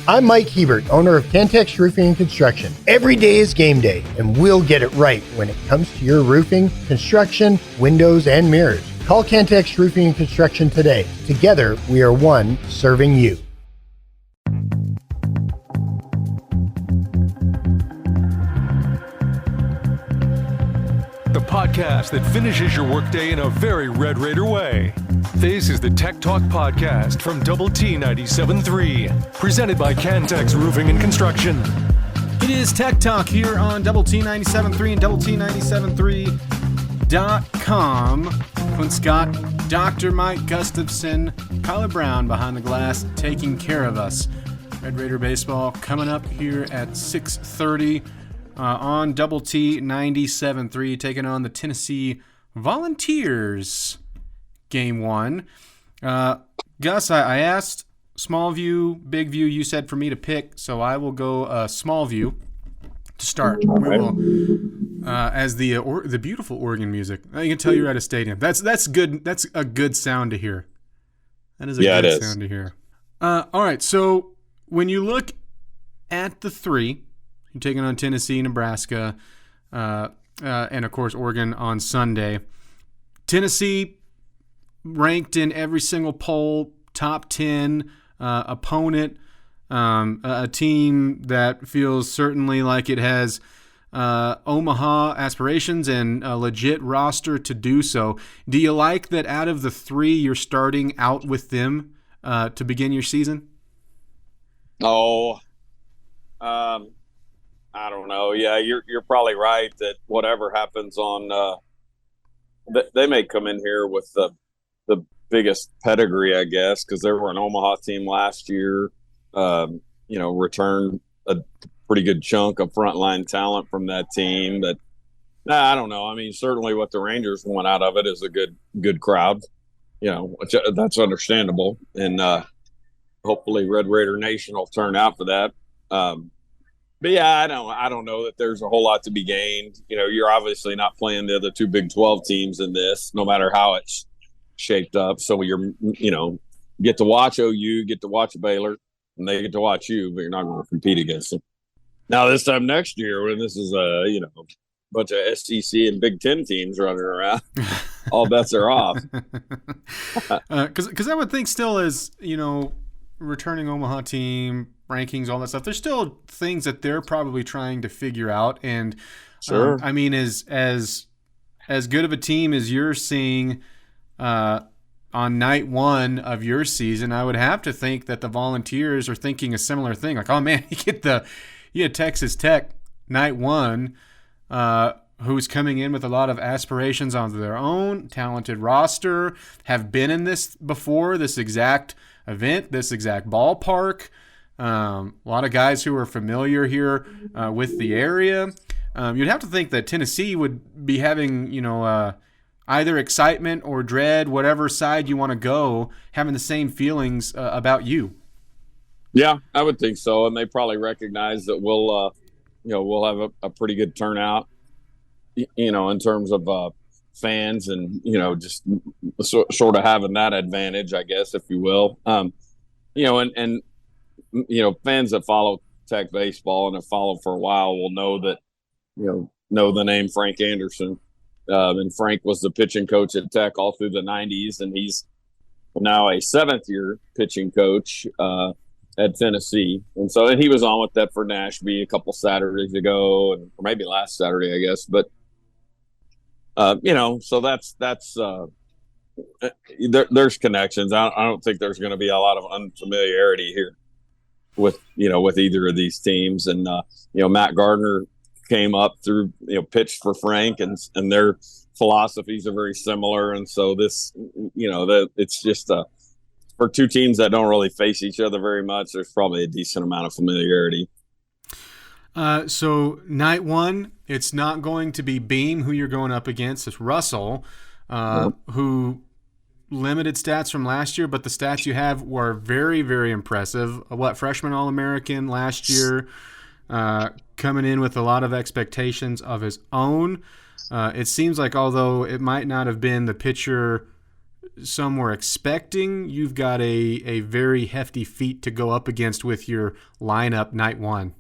I'm Mike Hebert, owner of Cantex Roofing and Construction. Every day is game day, and we'll get it right when it comes to your roofing, construction, windows, and mirrors. Call Cantex Roofing and Construction today. Together, we are one serving you. The podcast that finishes your workday in a very Red Raider way. This is the Tech Talk Podcast from Double T 97.3, presented by Cantex Roofing and Construction. It is Tech Talk here on Double T 97.3 and Double T 97.3.com. Clint Scott, Dr. Mike Gustafson, Kyler Brown behind the glass, taking care of us. Red Raider baseball coming up here at 6:30. On Double T 97.3, taking on the Tennessee Volunteers, Game 1. Gus, I asked small view, big view. You said for me to pick, so I will go small view to start. We will, as the beautiful organ music. I can tell you're at a stadium. That's good. That's a good sound to hear. That is a good sound to hear. All right, so when you look at the three, you're taking on Tennessee, Nebraska, and, of course, Oregon on Sunday. Tennessee ranked in every single poll, top 10 opponent, a team that feels certainly like it has Omaha aspirations and a legit roster to do so. Do you like that out of the three, you're starting out with them to begin your season? I don't know. Yeah, you're probably right that whatever happens on, they may come in here with the biggest pedigree, I guess, because they were an Omaha team last year. Returned a pretty good chunk of frontline talent from that team. But I don't know. I mean, certainly what the Rangers want out of it is a good crowd. Which, that's understandable, and hopefully Red Raider Nation will turn out for that. But yeah, I don't know that there's a whole lot to be gained. You're obviously not playing the other two Big 12 teams in this, no matter how it's shaped up. So get to watch OU, get to watch Baylor, and they get to watch you, but you're not going to compete against them. Now this time next year, when this is a bunch of SEC and Big 10 teams running around, all bets are off. Because I would think still as returning Omaha team, rankings, all that stuff, there's still things that they're probably trying to figure out. And sure. I mean, as good of a team as you're seeing on night one of your season, I would have to think that the Volunteers are thinking a similar thing. Like, oh man, you get Texas Tech night one, who's coming in with a lot of aspirations on their own, talented roster, have been in this before, this exact event, this exact ballpark. A lot of guys who are familiar here with the area. You'd have to think that Tennessee would be having, either excitement or dread, whatever side you want to go, having the same feelings about you. Yeah, I would think so, and they probably recognize that we'll have a pretty good turnout, in terms of fans and just sort of having that advantage, I guess, if you will. Fans that follow Tech baseball and have followed for a while will know that, know the name Frank Anderson. And Frank was the pitching coach at Tech all through the 90s, and he's now a seventh-year pitching coach at Tennessee. And he was on with that for Nashby a couple Saturdays ago, or maybe last Saturday, I guess. But, so that's there's connections. I don't think there's going to be a lot of unfamiliarity here with either of these teams. And Matt Gardner came up through pitched for Frank, and their philosophies are very similar. And so this it's just for two teams that don't really face each other very much, there's probably a decent amount of familiarity. So night one, it's not going to be Beam who you're going up against. It's Russell, who limited stats from last year, but the stats you have were very, very impressive. Freshman All-American last year, coming in with a lot of expectations of his own. It seems like although it might not have been the pitcher some were expecting, you've got a very hefty feat to go up against with your lineup night one.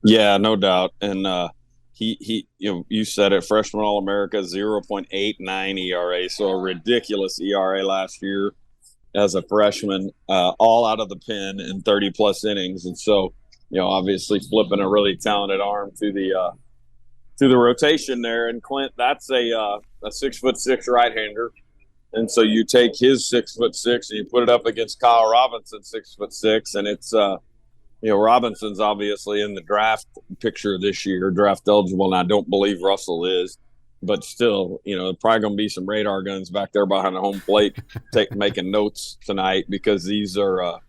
Yeah, no doubt. And he you said it, freshman All-America, 0.89 ERA, so a ridiculous ERA last year as a freshman, all out of the pen in 30-plus innings. And so, obviously flipping a really talented arm to the rotation there. And Clint, that's a 6'6" right-hander. And so you take his 6'6" and you put it up against Kyle Robinson's 6'6", and it's Robinson's obviously in the draft picture this year, draft eligible, and I don't believe Russell is, but still, probably going to be some radar guns back there behind the home plate, making notes tonight, because these are,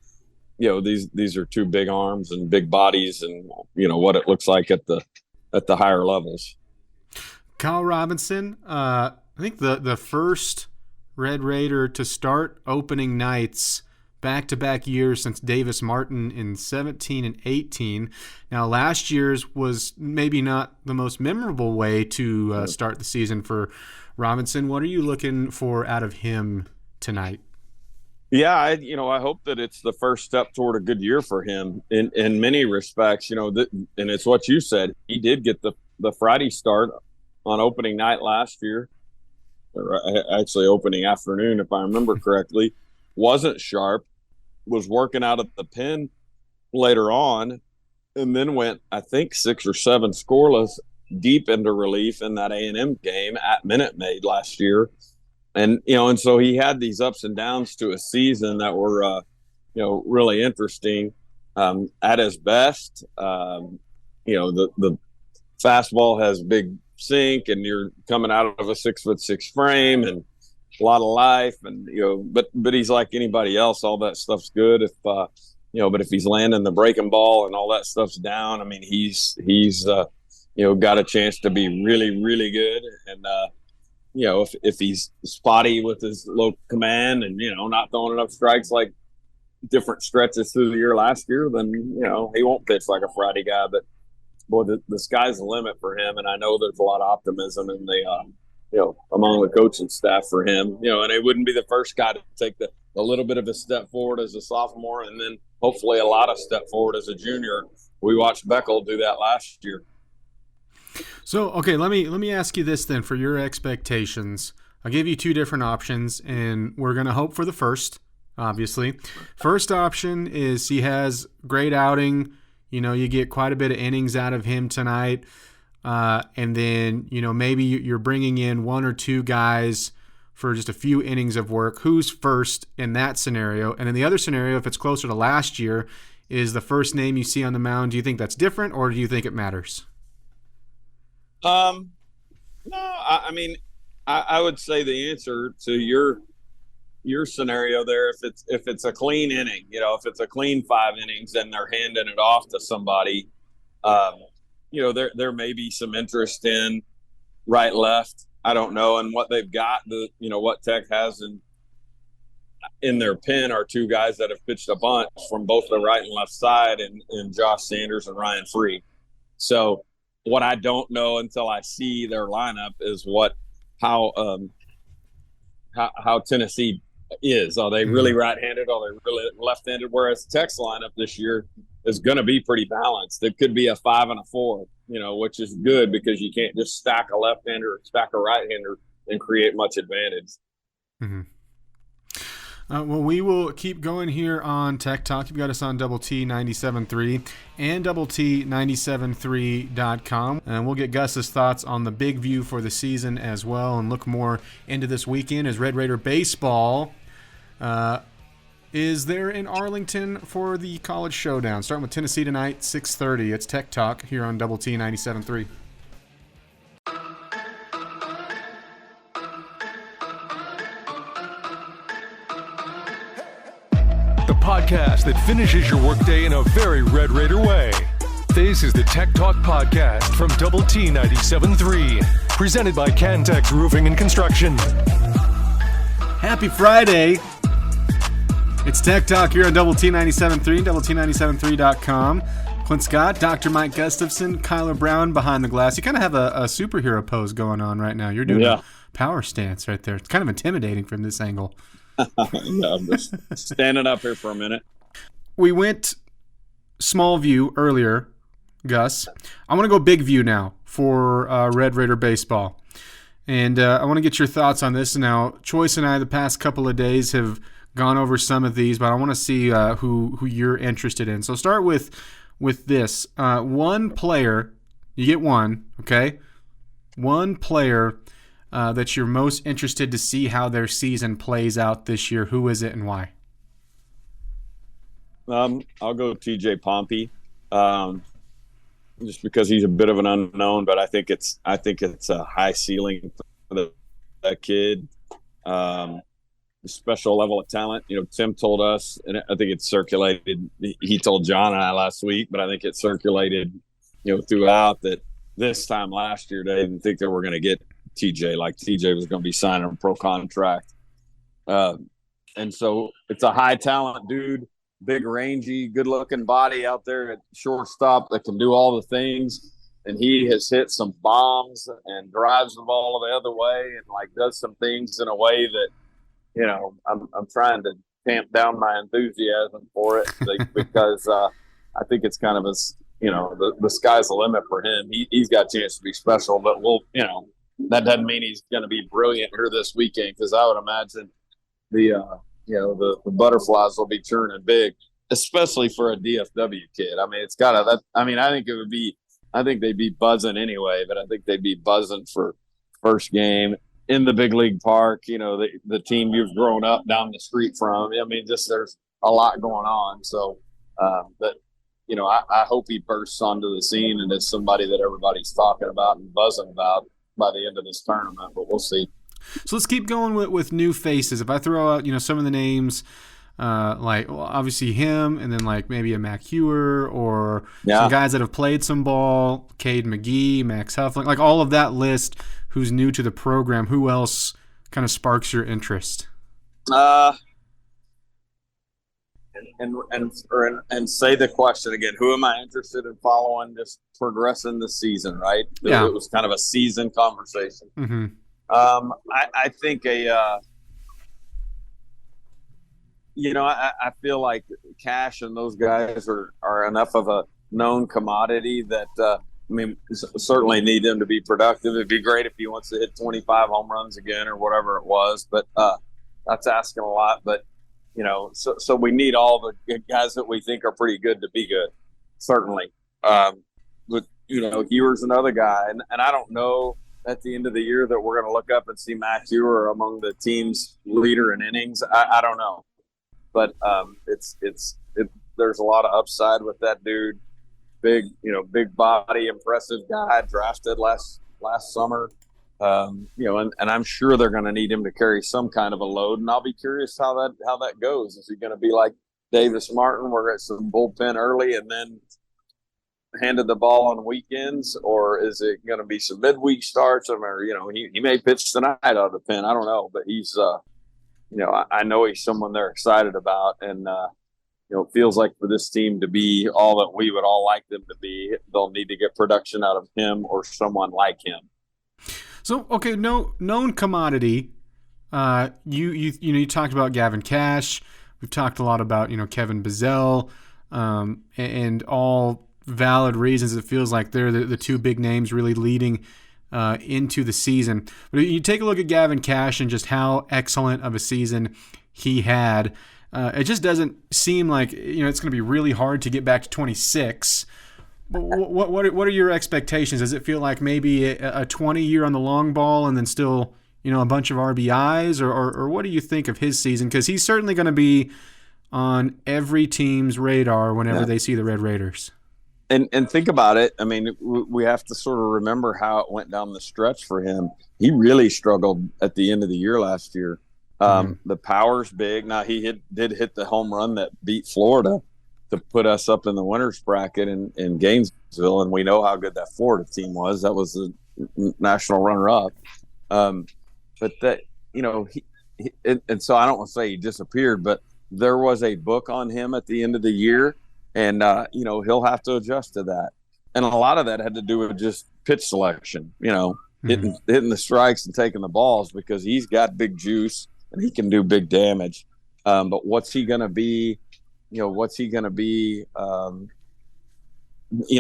these are two big arms and big bodies, and what it looks like at the higher levels. Kyle Robinson, I think the first Red Raider to start opening nights back-to-back years since Davis Martin in 17 and 18. Now, last year's was maybe not the most memorable way to start the season for Robinson. What are you looking for out of him tonight? Yeah, I hope that it's the first step toward a good year for him in many respects. And it's what you said. He did get the Friday start on opening night last year, or actually opening afternoon, if I remember correctly. Wasn't sharp, was working out of the pen later on, and then went, I think, 6 or 7 scoreless deep into relief in that A&M game at Minute Maid last year. And, and so he had these ups and downs to a season that were, really interesting. At his best, the fastball has big sink, and you're coming out of a 6'6" frame, and a lot of life, and but he's like anybody else. All that stuff's good if but if he's landing the breaking ball and all that stuff's down, I mean, he's got a chance to be really, really good. And if he's spotty with his low command and not throwing enough strikes like different stretches through the year last year, then he won't pitch like a Friday guy. But boy, the sky's the limit for him, and I know there's a lot of optimism in the among the coaching staff for him, and he wouldn't be the first guy to take a little bit of a step forward as a sophomore, and then hopefully a lot of step forward as a junior. We watched Beckel do that last year. So, okay, let me ask you this then, for your expectations. I'll give you 2 different options, and we're going to hope for the first, obviously. First option is he has great outing. You get quite a bit of innings out of him tonight. And then, maybe you're bringing in 1 or 2 guys for just a few innings of work. Who's first in that scenario? And in the other scenario, if it's closer to last year, is the first name you see on the mound, do you think that's different, or do you think it matters? No, I mean, I would say the answer to your scenario there, if it's a clean inning, if it's a clean 5 innings and they're handing it off to somebody, there may be some interest in right, left. I don't know. And what they've got, what Tech has in their pen are 2 guys that have pitched a bunch from both the right and left side, and Josh Sanders and Ryan Free. So what I don't know until I see their lineup is how Tennessee is. Are they really right-handed? Are they really left-handed? Whereas Tech's lineup this year is going to be pretty balanced. It could be a 5 and a 4, which is good, because you can't just stack a left-hander or stack a right-hander and create much advantage. Mm-hmm. Well, we will keep going here on Tech Talk. You've got us on Double T 97.3 and Double T 97.3.com. And we'll get Gus's thoughts on the big view for the season as well, and look more into this weekend as Red Raider baseball is there in Arlington for the college showdown. Starting with Tennessee tonight, 6:30. It's Tech Talk here on Double T 97.3. The podcast that finishes your workday in a very Red Raider way. This is the Tech Talk Podcast from Double T 97.3, presented by Cantex Roofing and Construction. Happy Friday. It's Tech Talk here on Double T 97.3, DoubleT97.3.com. Clint Scott, Dr. Mike Gustafson, Kyler Brown behind the glass. You kind of have a superhero pose going on right now. You're doing a power stance right there. It's kind of intimidating from this angle. I'm just standing up here for a minute. We went small view earlier, Gus. I want to go big view now for Red Raider baseball. And I want to get your thoughts on this. Now, Choice and I, the past couple of days, have gone over some of these, but I want to see who you're interested in. So start with this. One player, you get one, okay? One player that you're most interested to see how their season plays out this year. Who is it and why? I'll go TJ Pompey, just because he's a bit of an unknown, but I think it's a high ceiling for that kid. Special level of talent. You know, Tim told us, and I think it's circulated. He told John and I last week, but I think it circulated, throughout that this time last year they didn't think they were going to get TJ. Like TJ was going to be signing a pro contract, and so it's a high talent dude, big, rangy, good-looking body out there at shortstop that can do all the things. And he has hit some bombs and drives the ball the other way and does some things in a way that. I'm trying to tamp down my enthusiasm for it because I think it's kind of the sky's the limit for him. He's got a chance to be special, but that doesn't mean he's going to be brilliant here this weekend, because I would imagine the butterflies will be churning big, especially for a DFW kid. I mean, it's got to. I think they'd be buzzing anyway, but I think they'd be buzzing for first game in the big league park, the team you've grown up down the street from. I mean, just there's a lot going on. So, I hope he bursts onto the scene and is somebody that everybody's talking about and buzzing about by the end of this tournament, but we'll see. So let's keep going with new faces. If I throw out, some of the names, obviously him, and then maybe a Mac Hewer or some guys that have played some ball, Cade McGee, Max Huffling, all of that list. Who's new to the program? Who else kind of sparks your interest? And say the question again. Who am I interested in following? Just progressing the season, right? Yeah. It was kind of a season conversation. Mm-hmm. I think I feel like Cash and those guys are enough of a known commodity that. Certainly need them to be productive. It'd be great if he wants to hit 25 home runs again or whatever it was, but that's asking a lot. But, so we need all the guys that we think are pretty good to be good, certainly. But, Hewer's another guy. And I don't know at the end of the year that we're going to look up and see Matt Hewer among the team's leader in innings. I don't know. But there's a lot of upside with that dude. Big body, impressive guy, drafted last summer. And I'm sure they're going to need him to carry some kind of a load, and I'll be curious how that goes. Is he going to be like Davis Martin, where it's some bullpen early and then handed the ball on weekends, or is it going to be some midweek starts? Or he may pitch tonight out of the pen. I don't know, but he's I know he's someone they're excited about, and it feels like for this team to be all that we would all like them to be, they'll need to get production out of him or someone like him. So, okay, known commodity. You talked about Gavin Cash. We've talked a lot about Kevin Bizzell, and all valid reasons. It feels like they're the two big names really leading into the season. But you take a look at Gavin Cash and just how excellent of a season he had. It just doesn't seem like it's going to be really hard to get back to 26. What are your expectations? Does it feel like maybe a 20-year on the long ball and then still a bunch of RBIs, or what do you think of his season? Because he's certainly going to be on every team's radar whenever they see the Red Raiders. And think about it. I mean, we have to sort of remember how it went down the stretch for him. He really struggled at the end of the year last year. The power's big. Now he did hit the home run that beat Florida to put us up in the winners bracket in Gainesville, and we know how good that Florida team was. That was the national runner-up. But that he and so I don't want to say he disappeared, but there was a book on him at the end of the year, and he'll have to adjust to that. And a lot of that had to do with just pitch selection, hitting the strikes and taking the balls, because he's got big juice and he can do big damage. But what's he going to be?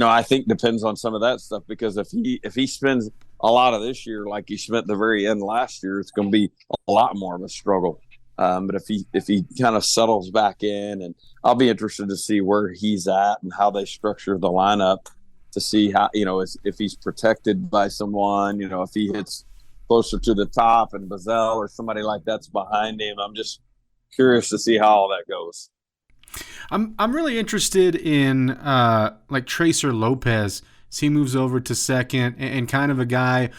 I think depends on some of that stuff, because if he spends a lot of this year like he spent the very end last year, it's going to be a lot more of a struggle. But if he kind of settles back in, and I'll be interested to see where he's at and how they structure the lineup, to see how, if he's protected by someone, if he hits closer to the top and Bazell or somebody like that's behind him. I'm just curious to see how all that goes. I'm really interested in like Tracer Lopez. He moves over to second, and kind of a guy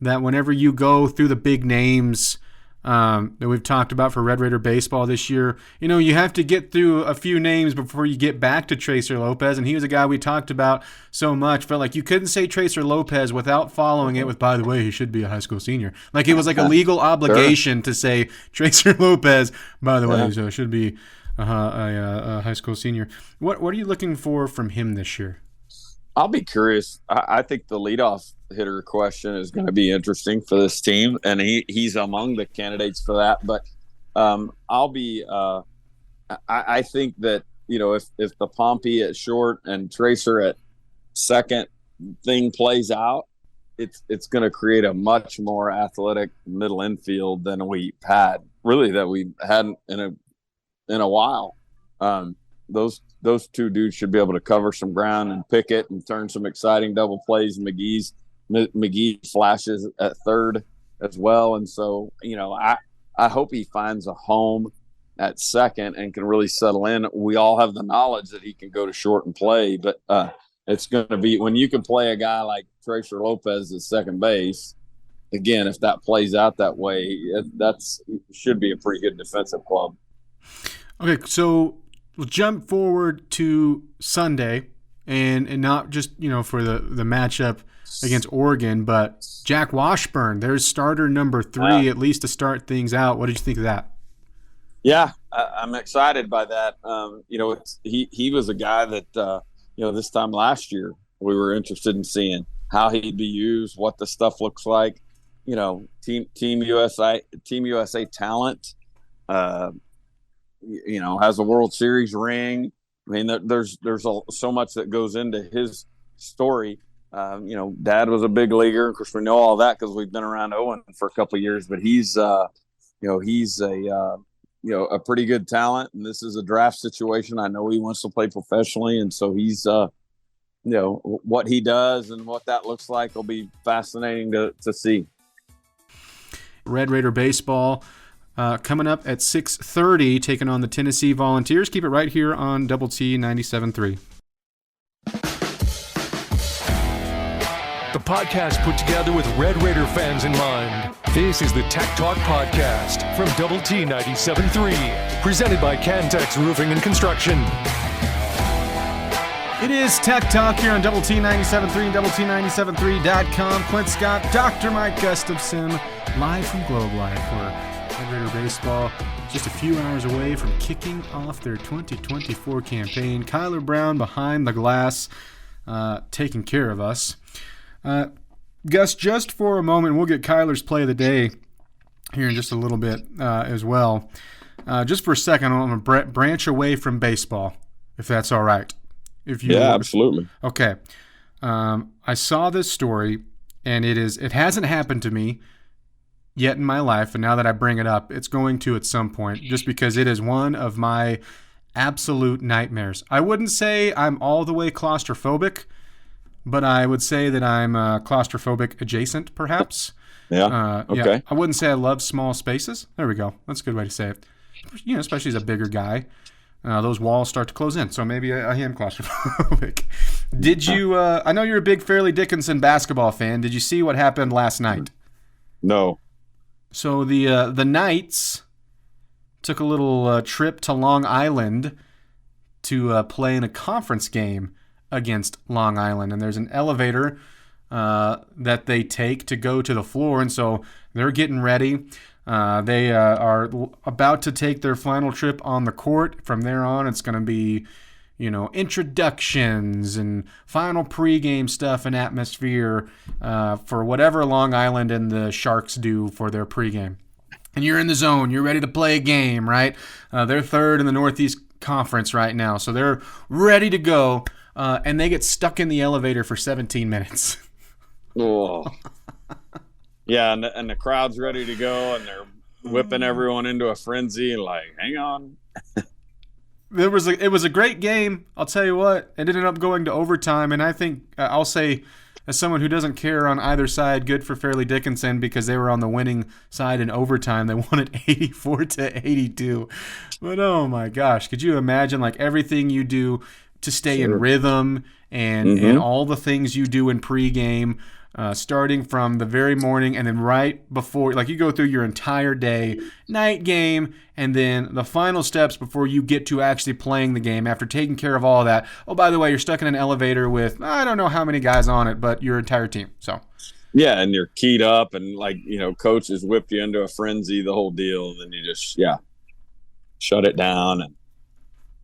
that whenever you go through the big names that we've talked about for Red Raider baseball this year, you have to get through a few names before you get back to Tracer Lopez, and he was a guy we talked about so much, but like you couldn't say Tracer Lopez without following it with, by the way, he should be a high school senior. Like it was like a legal obligation to say Tracer Lopez, by the way, so should be a high school senior. What are you looking for from him this year? I'll be curious. I think the leadoff hitter question is going to be interesting for this team, and he's among the candidates for that. But I think that if the Pompey at short and Tracer at second thing plays out, it's going to create a much more athletic middle infield than we hadn't in a while. Those two dudes should be able to cover some ground and pick it and turn some exciting double plays. McGee flashes at third as well. And so, I hope he finds a home at second and can really settle in. We all have the knowledge that he can go to short and play, but it's going to be when you can play a guy like Tracer Lopez at second base. Again, if that plays out that way, that's should be a pretty good defensive club. Okay, so we'll jump forward to Sunday, and not just for the matchup against Oregon, but Jack Washburn, there's starter number 3, at least to start things out. What did you think of that? Yeah, I'm excited by that. He was a guy that this time last year we were interested in seeing how he'd be used, what the stuff looks like. Team USA talent. Has a World Series ring. I mean, there's so much that goes into his story. Dad was a big leaguer. Of course, we know all that because we've been around Owen for a couple of years. But he's a pretty good talent, and this is a draft situation. I know he wants to play professionally, and so he's what he does and what that looks like will be fascinating to see. Red Raider baseball. Coming up at 6:30, taking on the Tennessee Volunteers. Keep it right here on Double T 97.3. The podcast put together with Red Raider fans in mind. This is the Tech Talk Podcast from Double T 97.3, presented by Cantex Roofing and Construction. It is Tech Talk here on Double T 97.3 and Double T97.3.com. Clint Scott, Dr. Mike Gustafson, live from Globe Life, where Red Raider baseball just a few hours away from kicking off their 2024 campaign. Kyler Brown behind the glass, taking care of us. Gus, just for a moment, we'll get Kyler's play of the day here in just a little bit as well. Just for a second, I want to branch away from baseball, if that's all right. Absolutely. Okay. I saw this story, and it hasn't happened to me yet in my life, and now that I bring it up, it's going to at some point, just because it is one of my absolute nightmares. I wouldn't say I'm all the way claustrophobic, but I would say that I'm claustrophobic adjacent, perhaps. Yeah. Okay. Yeah, I wouldn't say I love small spaces. There we go. That's a good way to say it. Especially as a bigger guy. Those walls start to close in, so maybe I am claustrophobic. Did you I know you're a big Fairleigh Dickinson basketball fan. Did you see what happened last night? No. So the Knights took a little trip to Long Island to play in a conference game against Long Island, and there's an elevator that they take to go to the floor, and so they're getting ready. They are about to take their final trip on the court. From there on, it's going to be, introductions and final pregame stuff and atmosphere for whatever Long Island and the Sharks do for their pregame. And you're in the zone. You're ready to play a game, right? They're third in the Northeast Conference right now, so they're ready to go. And they get stuck in the elevator for 17 minutes. Oh. Yeah, and the crowd's ready to go, and they're whipping everyone into a frenzy. Like, hang on. It was a great game. I'll tell you what. It ended up going to overtime, and I think I'll say, as someone who doesn't care on either side, good for Fairleigh Dickinson because they were on the winning side in overtime. They won it 84-82. But oh my gosh, could you imagine like everything you do to stay in rhythm and all the things you do in pregame? Starting from the very morning and then right before, like you go through your entire day, night game, and then the final steps before you get to actually playing the game after taking care of all that. Oh, by the way, you're stuck in an elevator with, I don't know how many guys on it, but your entire team. So, yeah, and you're keyed up and coaches whip you into a frenzy, the whole deal. And then you just, shut it down. And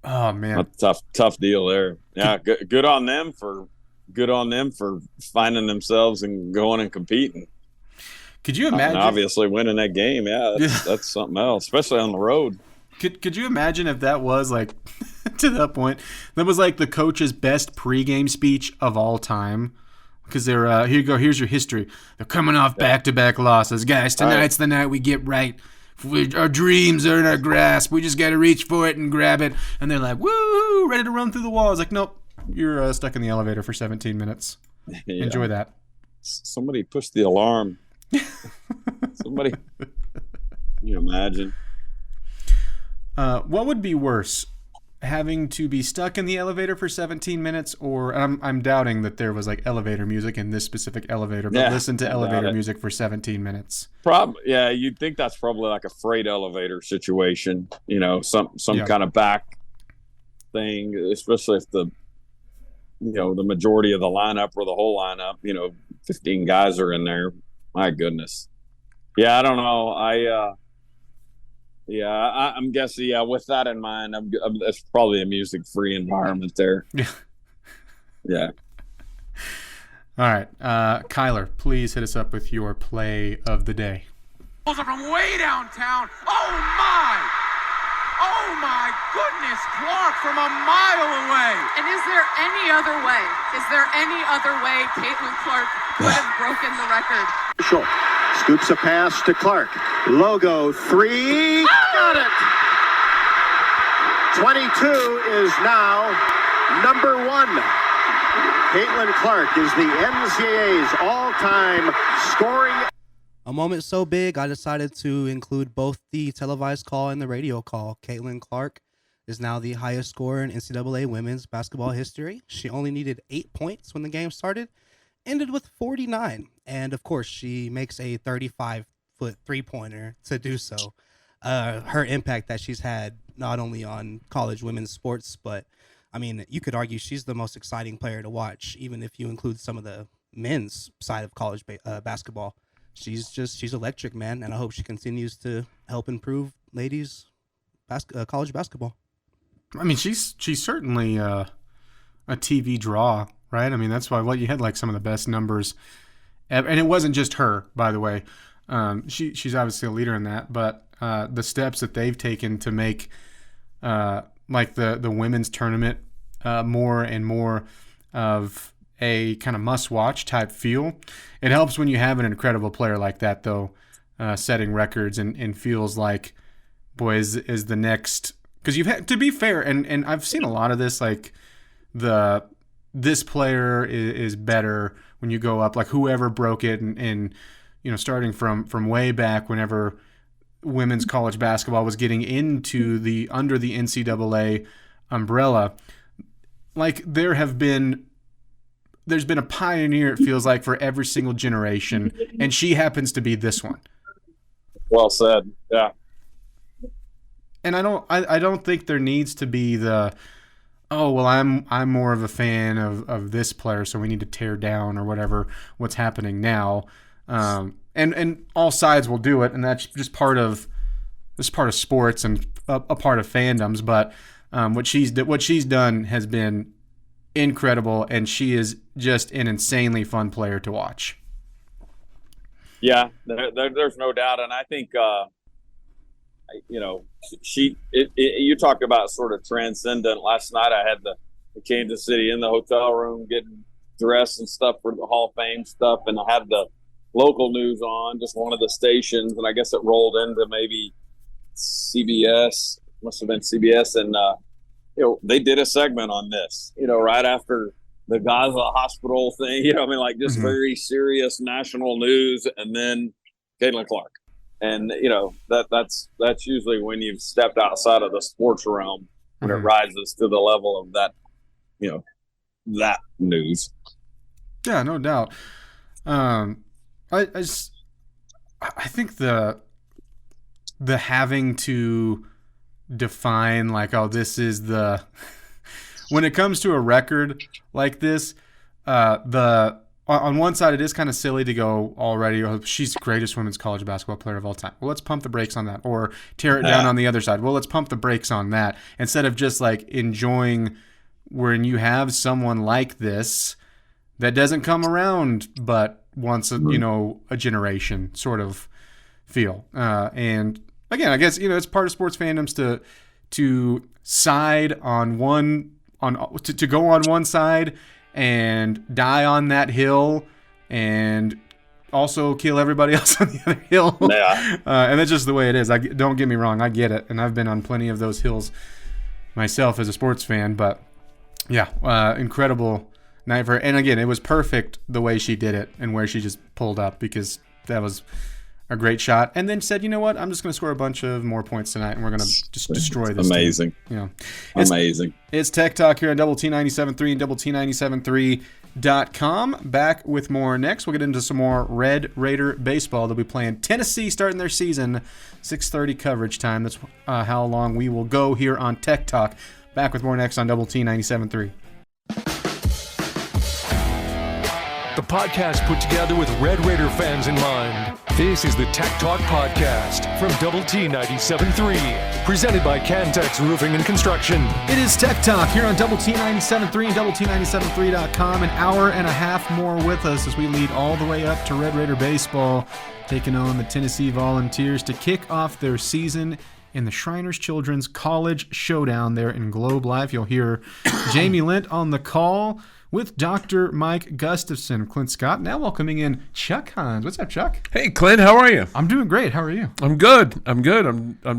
oh, man. A tough deal there. Yeah, good on them for finding themselves and going and competing. Could you imagine? And obviously winning that game, that's something else, especially on the road. Could you imagine if that was like to that point? That was like the coach's best pregame speech of all time. Because they're here you go. Here's your history. They're coming off back-to-back losses, guys. Tonight's the night we get right. Our dreams are in our grasp. We just got to reach for it and grab it. And they're like, woo, ready to run through the walls. Like, nope. You're stuck in the elevator for 17 minutes. Yeah. Enjoy that. Somebody push the alarm. Somebody. Can you imagine? What would be worse? Having to be stuck in the elevator for 17 minutes, or I'm doubting that there was like elevator music in this specific elevator, but listen to elevator music for 17 minutes. Yeah, you'd think that's probably like a freight elevator situation, some kind of back thing, especially if the majority of the lineup or the whole lineup, 15 guys are in there. My goodness. Yeah, I don't know. I'm guessing, with that in mind, it's probably a music-free environment there. Yeah. All right. Kyler, please hit us up with your play of the day. From way downtown. Oh my goodness, Clark from a mile away. And is there any other way? Caitlin Clark could have broken the record? Scoops a pass to Clark. Logo 3. Got it. 22 is now number 1. Caitlin Clark is the NCAA's all-time scoring. A moment so big, I decided to include both the televised call and the radio call. Caitlin Clark is now the highest scorer in NCAA women's basketball history. She only needed 8 points when the game started, ended with 49. And, of course, she makes a 35-foot three-pointer to do so. Her impact that she's had not only on college women's sports, but, I mean, you could argue she's the most exciting player to watch, even if you include some of the men's side of college basketball. She's electric, man, and I hope she continues to help improve ladies' college basketball. I mean, she's certainly a TV draw, right? I mean, that's why you had like some of the best numbers ever. And it wasn't just her, by the way. She's obviously a leader in that, but the steps that they've taken to make like the women's tournament more and more of a kind of must-watch type feel. It helps when you have an incredible player like that, though, setting records and feels like, boy, is the next. Because you've had, to be fair, and I've seen a lot of this, like this player is better when you go up, like whoever broke it, and starting from way back whenever women's college basketball was getting into under the NCAA umbrella, like there's been a pioneer, it feels like, for every single generation, and she happens to be this one. Well said. Yeah. And I don't think there needs to be I'm more of a fan of this player, so we need to tear down or whatever what's happening now. and all sides will do it, and that's just part of sports and a part of fandoms. But what she's done has been incredible, and she is just an insanely fun player to watch. Yeah, there's no doubt, and I think you talk about sort of transcendent. Last night I had the Kansas City in the hotel room getting dressed and stuff for the Hall of Fame stuff, and I had the local news on, just one of the stations, and I guess it rolled into maybe CBS, must have been CBS, and they did a segment on this, right after the Gaza hospital thing, just very serious national news, and then Caitlin Clark. And, that's usually when you've stepped outside of the sports realm, when it rises to the level of that, that news. Yeah, no doubt. I think the having to define this is the when it comes to a record like this, on one side it is kind of silly to go already, she's the greatest women's college basketball player of all time. Well, let's pump the brakes on that, or tear it down on the other side. Well, let's pump the brakes on that instead of just enjoying when you have someone like this that doesn't come around but once a generation sort of feel. And again, I guess it's part of sports fandoms to side on one to go on one side and die on that hill and also kill everybody else on the other hill. Yeah. And that's just the way it is. Don't get me wrong, I get it, and I've been on plenty of those hills myself as a sports fan. But yeah, incredible night for her. And again, it was perfect the way she did it and where she just pulled up, because that was a great shot. And then said, you know what, I'm just going to score a bunch of more points tonight, and we're going to just destroy this Amazing. team. Amazing. It's Tech Talk here on Double T 97.3 and Double T 97.3.com. Back with more next. We'll get into some more Red Raider baseball. They'll be playing Tennessee starting their season, 6:30 coverage time. That's how long we will go here on Tech Talk. Back with more next on Double T 97.3. The podcast put together with Red Raider fans in mind. This is the Tech Talk Podcast from Double T 97.3, presented by Cantex Roofing and Construction. It is Tech Talk here on Double T 97.3 and Double T 97.3.com. An hour and a half more with us as we lead all the way up to Red Raider baseball, taking on the Tennessee Volunteers to kick off their season in the Shriners Children's College Showdown there in Globe Life. You'll hear Jamie Lint on the call with Dr. Mike Gustafson, Clint Scott. Now welcoming in Chuck Hienz. What's up, Chuck? Hey, Clint. How are you? I'm doing great. How are you? I'm good. I'm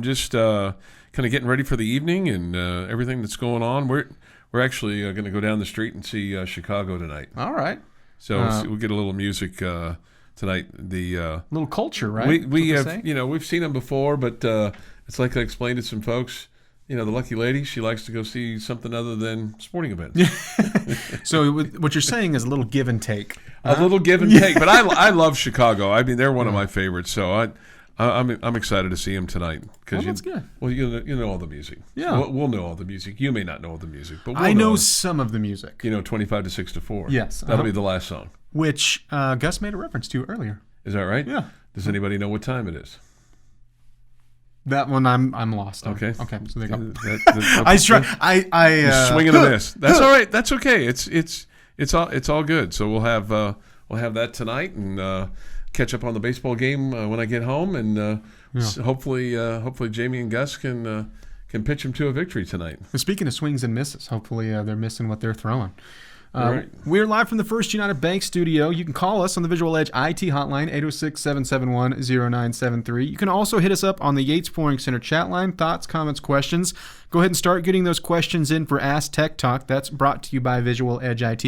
just kind of getting ready for the evening and everything that's going on. We're actually going to go down the street and see Chicago tonight. All right. So we'll get a little music tonight. The little culture, right? We have we've seen them before, but it's like I explained to some folks. The lucky lady, she likes to go see something other than sporting events. So what you're saying is a little give and take. A little give and take. But I love Chicago. I mean, they're one of my favorites. So I'm excited to see them tonight. That's good. Well, you know all the music. Yeah. We'll know all the music. You may not know all the music, but I know some of the music. 25 to 6 to 4. Yes. That'll be the last song. Which Gus made a reference to earlier. Is that right? Yeah. Does anybody know what time it is? That one I'm lost on. Okay. So there you go. I swing and a miss. That's all right. That's okay. It's all good. So we'll have that tonight and catch up on the baseball game when I get home, and hopefully Jamie and Gus can pitch them to a victory tonight. Speaking of swings and misses, hopefully they're missing what they're throwing. Right. We're live from the First United Bank studio. You can call us on the Visual Edge IT hotline, 806-771-0973. You can also hit us up on the Yates Flooring Center chat line. Thoughts, comments, questions. Go ahead and start getting those questions in for Ask Tech Talk. That's brought to you by Visual Edge IT.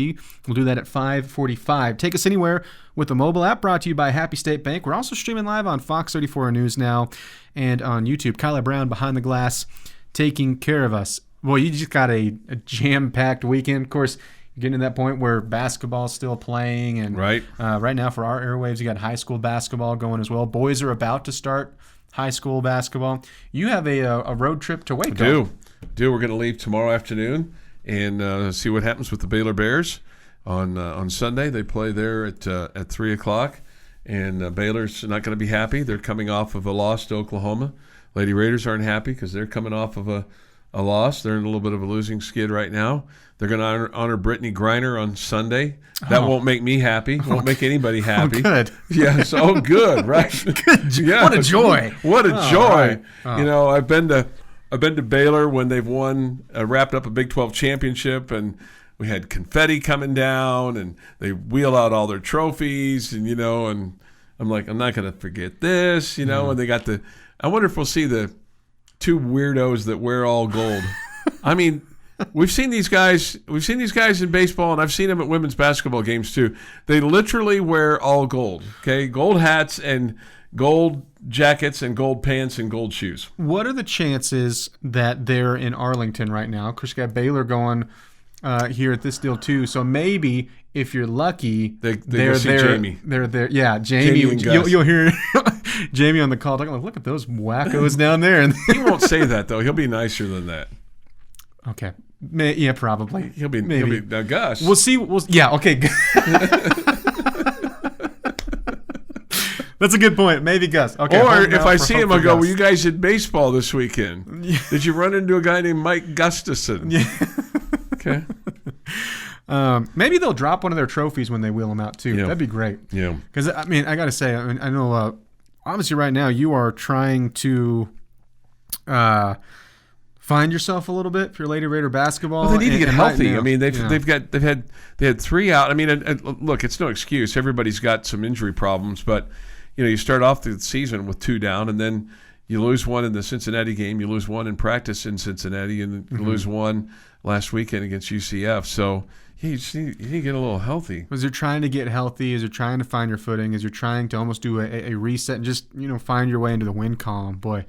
We'll do that at 5:45. Take us anywhere with the mobile app, brought to you by Happy State Bank. We're also streaming live on Fox 34 News now and on YouTube. Kyla Brown behind the glass taking care of us. Well, you just got a jam-packed weekend. Of course, getting to that point where basketball's still playing, and right now for our airwaves, you got high school basketball going as well. Boys are about to start high school basketball. You have a road trip to Waco. We're going to leave tomorrow afternoon and see what happens with the Baylor Bears on Sunday. They play there at 3:00, and Baylor's not going to be happy. They're coming off of a loss to Oklahoma. Lady Raiders aren't happy because they're coming off of a loss. They're in a little bit of a losing skid right now. They're going to honor Brittany Griner on Sunday. That won't make me happy. Won't make anybody happy. Oh, good. Yeah, so good, right? Good. Yeah. What a joy. What a joy. Right. You know, I've been to Baylor when they've wrapped up a Big 12 championship, and we had confetti coming down, and they wheel out all their trophies, and and I'm like, I'm not going to forget this, and they got I wonder if we'll see the two weirdos that wear all gold. I mean, we've seen these guys in baseball, and I've seen them at women's basketball games too. They literally wear all gold, okay? Gold hats and gold jackets and gold pants and gold shoes. What are the chances that they're in Arlington right now? Because you got Baylor going here at this deal too. So maybe if you're lucky, they're there. Jamie. They're there. Yeah, Jamie. You'll hear Jamie on the call talking like, "Look at those wackos down there." And he won't say that though. He'll be nicer than that. Okay. Yeah, probably. He'll be now, Gus. We'll see. Yeah. Okay. That's a good point. Maybe Gus. Okay. Or if I see him, I'll go, "Were you guys at baseball this weekend? Yeah. Did you run into a guy named Mike Gustafson?" Yeah. Okay. Maybe they'll drop one of their trophies when they wheel them out too. Yeah. That'd be great. Yeah. Because I got to say, I know obviously right now you are trying to find yourself a little bit for your Lady Raider basketball. Well, they need to get healthy. I mean, they had 3 out. I mean, look, it's no excuse. Everybody's got some injury problems, but you start off the season with 2 down, and then you lose one in the Cincinnati game, you lose one in practice in Cincinnati, and you lose one last weekend against UCF. So you need to get a little healthy. As you're trying to get healthy, as you're trying to find your footing, as you're trying to almost do a reset and just find your way into the win column, boy.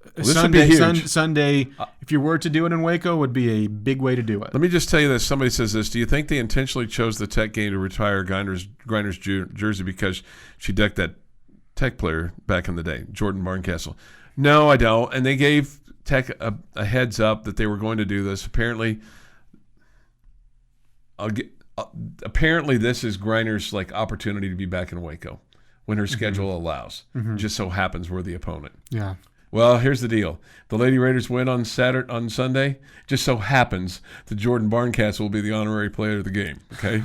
Well, this would be huge. Sunday, if you were to do it in Waco, would be a big way to do it. Let me just tell you this. Somebody says this. Do you think they intentionally chose the Tech game to retire Griner's jersey because she decked that Tech player back in the day, Jordan Barncastle? No, I don't. And they gave Tech a heads up that they were going to do this. Apparently this is Griner's opportunity to be back in Waco when her schedule allows. Just so happens we're the opponent. Yeah. Well, here's the deal. The Lady Raiders win on Sunday. Just so happens that Jordan Barncastle will be the honorary player of the game. Okay.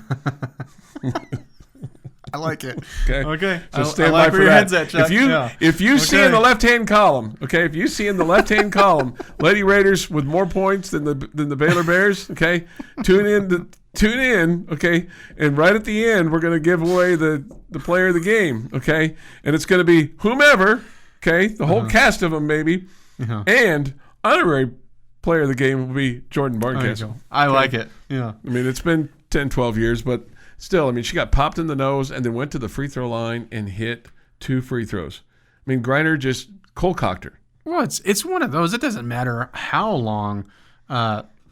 I like it. Okay. So I stand like by for where your that. head's at, Chuck. If you see in the left-hand column, okay, if you see in the left-hand column, Lady Raiders with more points than the Baylor Bears, okay, tune in, okay, and right at the end we're going to give away the player of the game, okay, and it's going to be whomever. Okay, the whole cast of them, maybe. And honorary player of the game will be Jordan Barncastle. I like it. Yeah. I mean, it's been 10, 12 years, but still, I mean, she got popped in the nose and then went to the free throw line and hit 2 free throws. I mean, Griner just cold-cocked her. Well, it's one of those. It doesn't matter how long.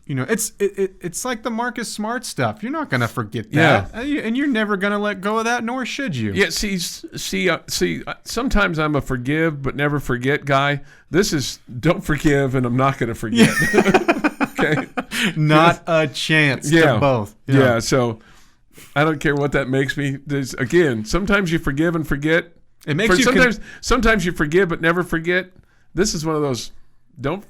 It's like the Marcus Smart stuff. You're not going to forget that, and you're never going to let go of that, nor should you. Yeah. See. Sometimes I'm a forgive but never forget guy. This is don't forgive and I'm not going to forget. Okay. Not a chance to both. Yeah. So I don't care what that makes me. Again, sometimes you forgive and forget. It makes sometimes you forgive but never forget. This is one of those don't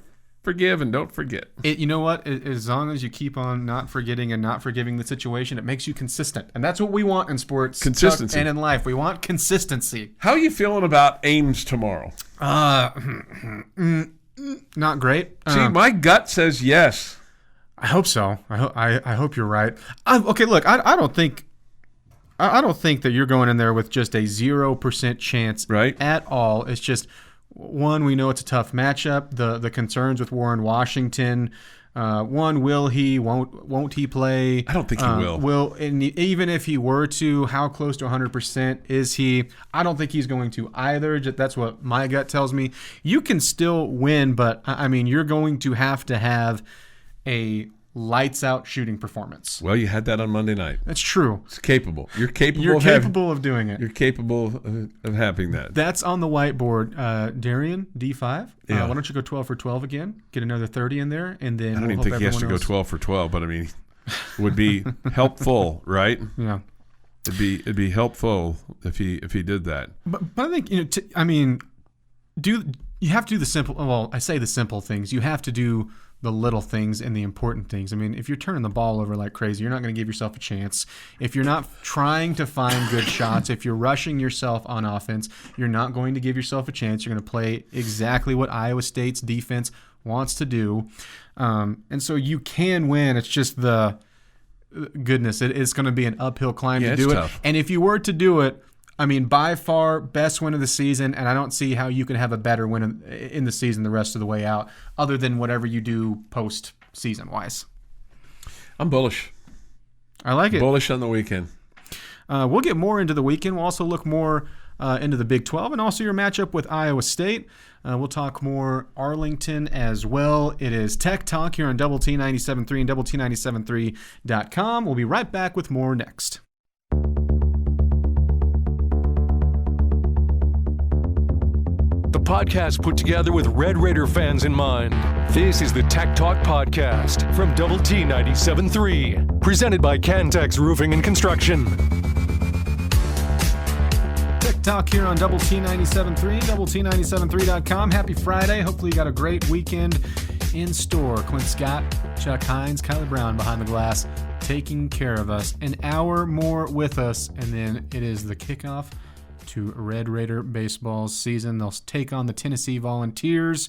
forgive and don't forget. You know what? As long as you keep on not forgetting and not forgiving the situation, it makes you consistent. And that's what we want in sports. Consistency. And in life. We want consistency. How are you feeling about Ames tomorrow? Not great. See, my gut says yes. I hope so. I hope you're right. Okay, look, I don't think that you're going in there with just a 0% chance at all. It's just, one, we know it's a tough matchup. The concerns with Warren Washington. One, will he? Won't he play? I don't think he will. And even if he were to, how close to 100% is he? I don't think he's going to either. That's what my gut tells me. You can still win, but I mean, you're going to have a lights out shooting performance. Well, you had that on Monday night. That's true. It's capable. You're capable of doing it. You're capable of having that. That's on the whiteboard. Darian, D5. Yeah. Why don't you go 12 for 12 again? Get another 30 in there, and then I don't even think he has to go 12 for 12, but I mean, would be helpful, right? Yeah. It'd be helpful if he did that. But I think you have to do the simple. Well, I say the simple things. You have to do the little things and the important things. I mean, if you're turning the ball over like crazy, you're not going to give yourself a chance. If you're not trying to find good shots, if you're rushing yourself on offense, you're not going to give yourself a chance. You're going to play exactly what Iowa State's defense wants to do. And so you can win. It's just goodness, it's going to be an uphill climb to do it. Tough. And if you were to do it, I mean, by far, best win of the season, and I don't see how you can have a better win in the season the rest of the way out, other than whatever you do post-season-wise. I'm bullish. I like it. Bullish on the weekend. We'll get more into the weekend. We'll also look more into the Big 12 and also your matchup with Iowa State. We'll talk more Arlington as well. It is Tech Talk here on Double T 97.3 and DoubleT97.3.com. We'll be right back with more next. The podcast put together with Red Raider fans in mind. This is the Tech Talk Podcast from Double T 97.3, presented by Cantex Roofing and Construction. Tech Talk here on Double T 97.3, DoubleT97.3.com. Happy Friday. Hopefully you got a great weekend in store. Clint Scott, Chuck Hienz, Kyler Brown behind the glass, taking care of us. An hour more with us, and then it is the kickoff to Red Raider baseball season. They'll take on the Tennessee Volunteers.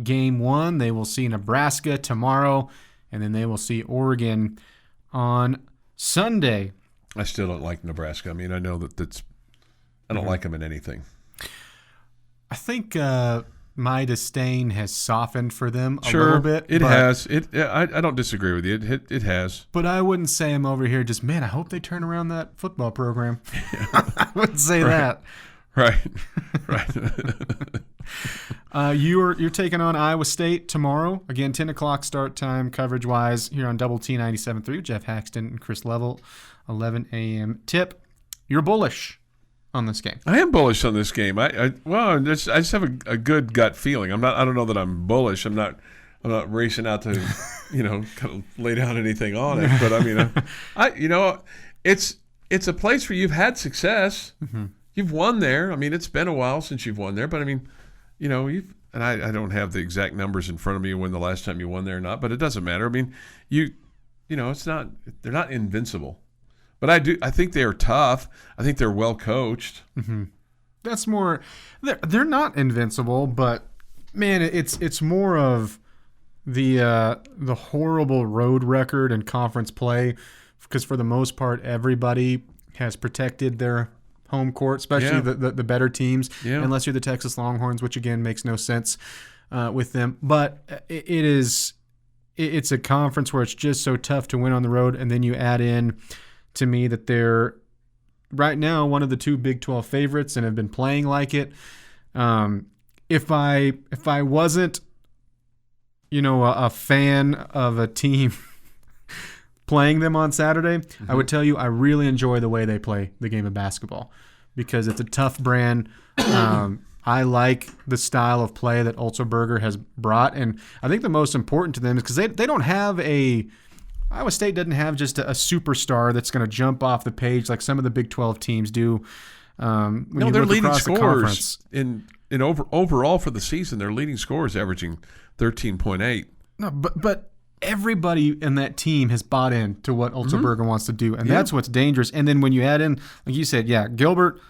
Game 1, they will see Nebraska tomorrow, and then they will see Oregon on Sunday. I still don't like Nebraska. I mean, I know that's I don't like them in anything. I think my disdain has softened for them a Sure, little bit. It has. I don't disagree with you. It has. But I wouldn't say I'm over here just, man, I hope they turn around that football program. I wouldn't say that. Right. You're taking on Iowa State tomorrow. Again, 10 o'clock start time coverage-wise here on Double T 97.3. Jeff Haxton and Chris Level, 11 a.m. tip. You're bullish on this game. I am bullish on this game. I just have a good gut feeling. I don't know that I'm bullish. I'm not racing out to, kind of lay down anything on it. But I mean, it's a place where you've had success. Mm-hmm. You've won there. I mean, it's been a while since you've won there. But I mean, I don't have the exact numbers in front of me when the last time you won there or not. But it doesn't matter. I mean, it's not. They're not invincible. But I think they are tough. I think they're well coached. Mm-hmm. That's more. They're not invincible, but man, it's more of the horrible road record and conference play, because for the most part, everybody has protected their home court, especially the better teams. Yeah. Unless you're the Texas Longhorns, which again makes no sense with them. But it's a conference where it's just so tough to win on the road, and then you add in, to me, that they're right now one of the 2 Big 12 favorites and have been playing like it. If I wasn't, a fan of a team playing them on Saturday, mm-hmm. I would tell you I really enjoy the way they play the game of basketball, because it's a tough brand. I like the style of play that Otzelberger has brought, and I think the most important to them is because they don't have Iowa State doesn't have just a superstar that's going to jump off the page like some of the Big 12 teams do. No, they're leading scorers in overall for the season. Their leading scorers averaging 13.8. No, but everybody in that team has bought in to what Otzelberger mm-hmm. wants to do, and that's what's dangerous. And then when you add in, like you said, Gilbert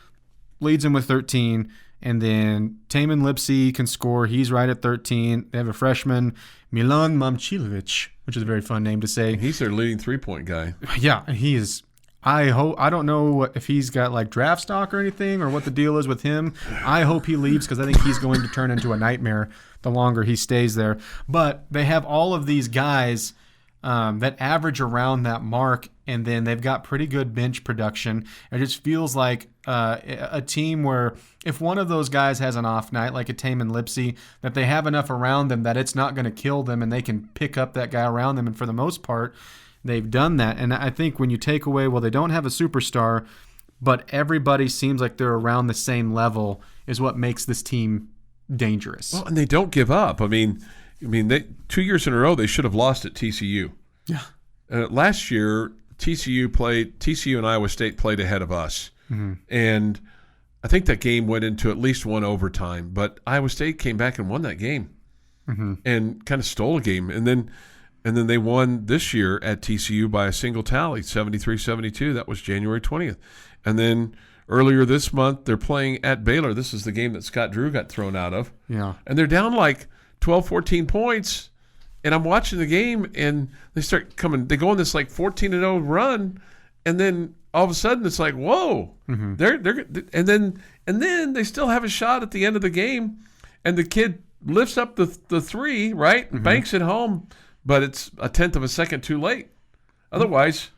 leads them with 13, and then Taman Lipsey can score. He's right at 13. They have a freshman, Milan Momcilovic, which is a very fun name to say. He's their leading 3-point guy. Yeah, he is. I don't know if he's got like draft stock or anything, or what the deal is with him. I hope he leaves, because I think he's going to turn into a nightmare the longer he stays there. But they have all of these guys that average around that mark, and then they've got pretty good bench production. It just feels like a team where if one of those guys has an off night, like a Taman Lipsey, that they have enough around them that it's not going to kill them, and they can pick up that guy around them. And for the most part, they've done that. And I think when you take away, they don't have a superstar, but everybody seems like they're around the same level, is what makes this team dangerous. Well, and they don't give up. I mean, they 2 years in a row they should have lost at TCU. Yeah. Last year TCU and Iowa State played ahead of us, and I think that game went into at least one overtime. But Iowa State came back and won that game, and kind of stole a game, and then they won this year at TCU by a single tally, 73-72. That was January 20th, and then earlier this month they're playing at Baylor. This is the game that Scott Drew got thrown out of. Yeah, and they're down like 12, 14 points. And I'm watching the game, and they start coming. They go on this like 14-0 run, and then all of a sudden it's like, whoa! They're and then they still have a shot at the end of the game, and the kid lifts up the three, right, banks it home, but it's a tenth of a second too late. Otherwise,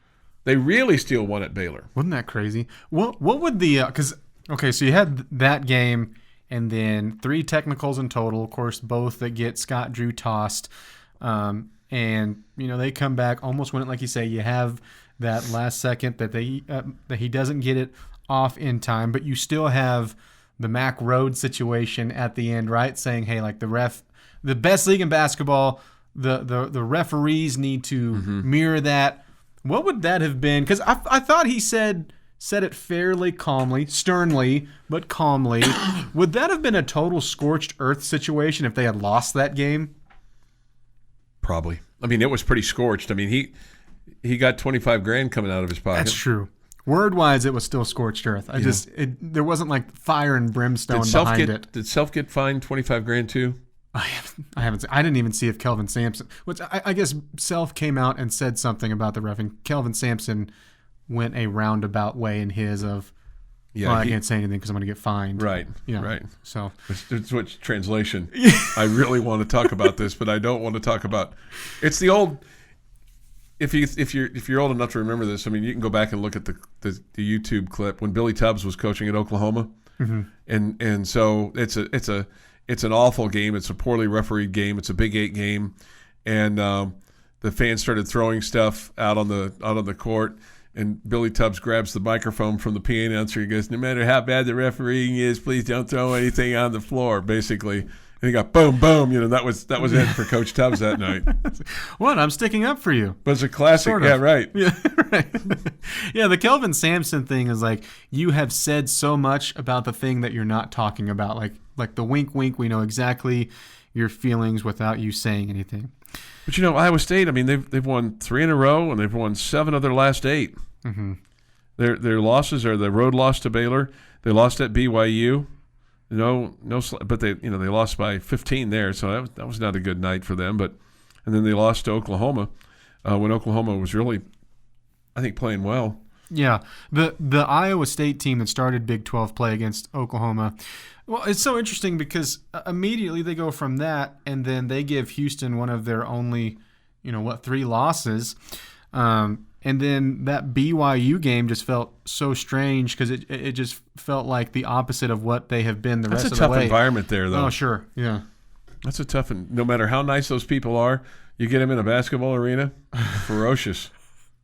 they really steal one at Baylor. Wasn't that crazy? What would the so you had that game, and then 3 technicals in total. Of course, both that get Scott Drew tossed. And they come back, almost win it, like you say. You have that last second that he doesn't get it off in time, but you still have the Mac Road situation at the end, right? Saying, hey, like the best league in basketball, the referees need to mirror that. What would that have been? Because I thought he said it fairly calmly, sternly, but calmly. Would that have been a total scorched earth situation if they had lost that game? Probably. I mean, it was pretty scorched. I mean, he got $25,000 coming out of his pocket. That's true. Word-wise, it was still scorched earth. There wasn't like fire and brimstone behind it. Did Self get fined $25,000 too? I haven't. I didn't even see if Kelvin Sampson, which I guess Self came out and said something about the ref, and Kelvin Sampson went a roundabout way in his of. Yeah, I can't say anything because I'm going to get fined. Right. Right. So, which translation? I really want to talk about this, but I don't want to talk about. It's the old. If you're old enough to remember this, I mean, you can go back and look at the YouTube clip when Billy Tubbs was coaching at Oklahoma, and so it's an awful game. It's a poorly refereed game. It's a Big 8 game, and the fans started throwing stuff out on the court. And Billy Tubbs grabs the microphone from the PA announcer. He goes, "No matter how bad the refereeing is, please don't throw anything on the floor." Basically, and he got boom, boom. That was it for Coach Tubbs that night. What? I'm sticking up for you. But it's a classic. Sort of. Yeah, right. Yeah, right. Yeah, the Kelvin Sampson thing is like you have said so much about the thing that you're not talking about. Like the wink, wink. We know exactly your feelings without you saying anything. But Iowa State, I mean, they've won 3 in a row, and they've won 7 of their last 8. Their losses are the road loss to Baylor. They lost at BYU. But they lost by 15 there, so that was not a good night for them. And then they lost to Oklahoma when Oklahoma was really, I think, playing well. Yeah, the Iowa State team that started Big 12 play against Oklahoma. Well, it's so interesting because immediately they go from that, and then they give Houston one of their only, 3 losses. And then that BYU game just felt so strange because it just felt like the opposite of what they have been the rest of the way. That's a tough environment there, though. Oh, sure, yeah. That's a tough, no matter how nice those people are, you get them in a basketball arena, ferocious.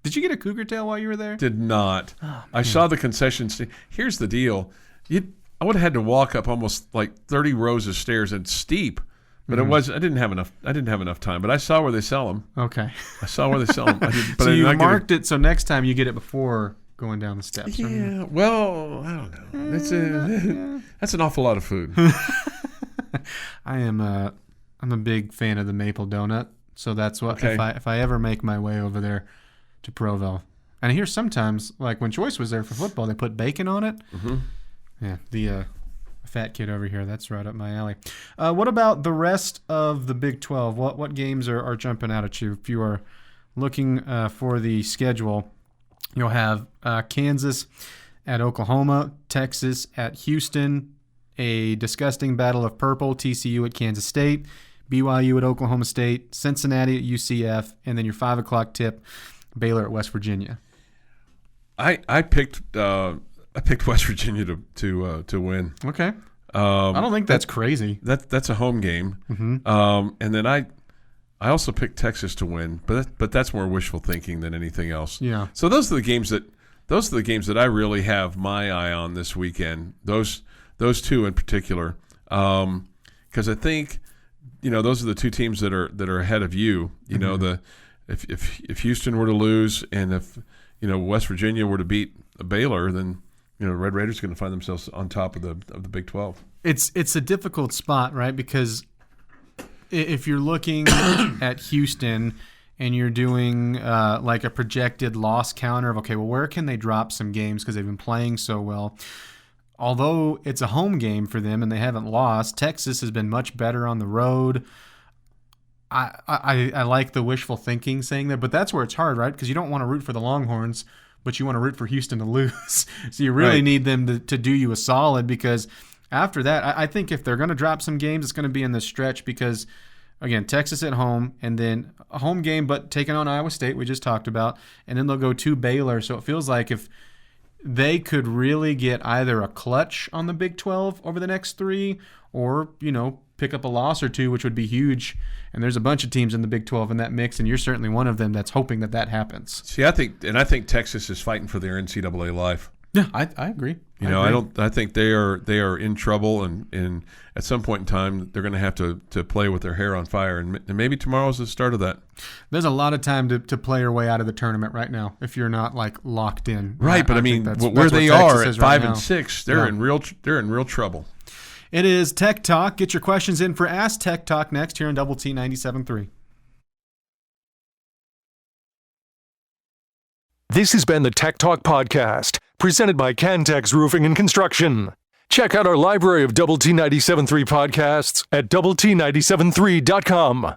Did you get a cougar tail while you were there? Did not. I saw the concession stand. Here's the deal. I would have had to walk up almost like 30 rows of stairs and steep, but I didn't have enough time. But I saw where they sell them. Okay. I saw where they sell them. So you marked it so next time you get it before going down the steps. Yeah. Well, I don't know. That's an awful lot of food. I'm a big fan of the maple donut, so that's what if I ever make my way over there to Provo. And I hear sometimes, like when Joyce was there for football, they put bacon on it. Yeah, the fat kid over here, that's right up my alley. What about the rest of the Big 12? What games are jumping out at you? If you are looking for the schedule, you'll have Kansas at Oklahoma, Texas at Houston, a disgusting battle of purple, TCU at Kansas State, BYU at Oklahoma State, Cincinnati at UCF, and then your 5 o'clock tip, Baylor at West Virginia. I picked West Virginia to win. Okay. I don't think that's crazy. That's a home game. And then I also picked Texas to win, but that's more wishful thinking than anything else. Yeah. So those are the games that I really have my eye on this weekend. Those 2 in particular, because I think those are the 2 teams that are ahead of you. If Houston were to lose, and West Virginia were to beat Baylor, then Red Raiders are going to find themselves on top of the Big 12. It's a difficult spot, right? Because if you're looking at Houston and you're doing like a projected loss counter of, okay, well, where can they drop some games because they've been playing so well? Although it's a home game for them and they haven't lost, Texas has been much better on the road. I like the wishful thinking saying that, but that's where it's hard, right? Because you don't want to root for the Longhorns, but you want to root for Houston to lose. So you really need them to do you a solid, because after that, I think if they're going to drop some games, it's going to be in the stretch because, again, Texas at home and then a home game but taking on Iowa State, we just talked about, and then they'll go to Baylor. So it feels like if they could really get either a clutch on the Big 12 over the next 3 or, pick up a loss or 2, which would be huge. And there's a bunch of teams in the Big 12 in that mix, and you're certainly one of them that's hoping that happens. See, I think Texas is fighting for their NCAA life. Yeah, I agree. I think they are in trouble, and at some point in time they're going to have to play with their hair on fire, and maybe tomorrow's the start of that. There's a lot of time to play your way out of the tournament right now if you're not like locked in. Right, but I mean, where they are at 5 and 6, they're in real trouble. It is Tech Talk. Get your questions in for Ask Tech Talk next here on Double T 97.3. This has been the Tech Talk Podcast, presented by Cantex Roofing and Construction. Check out our library of Double T 97.3 podcasts at doublet97.3.com.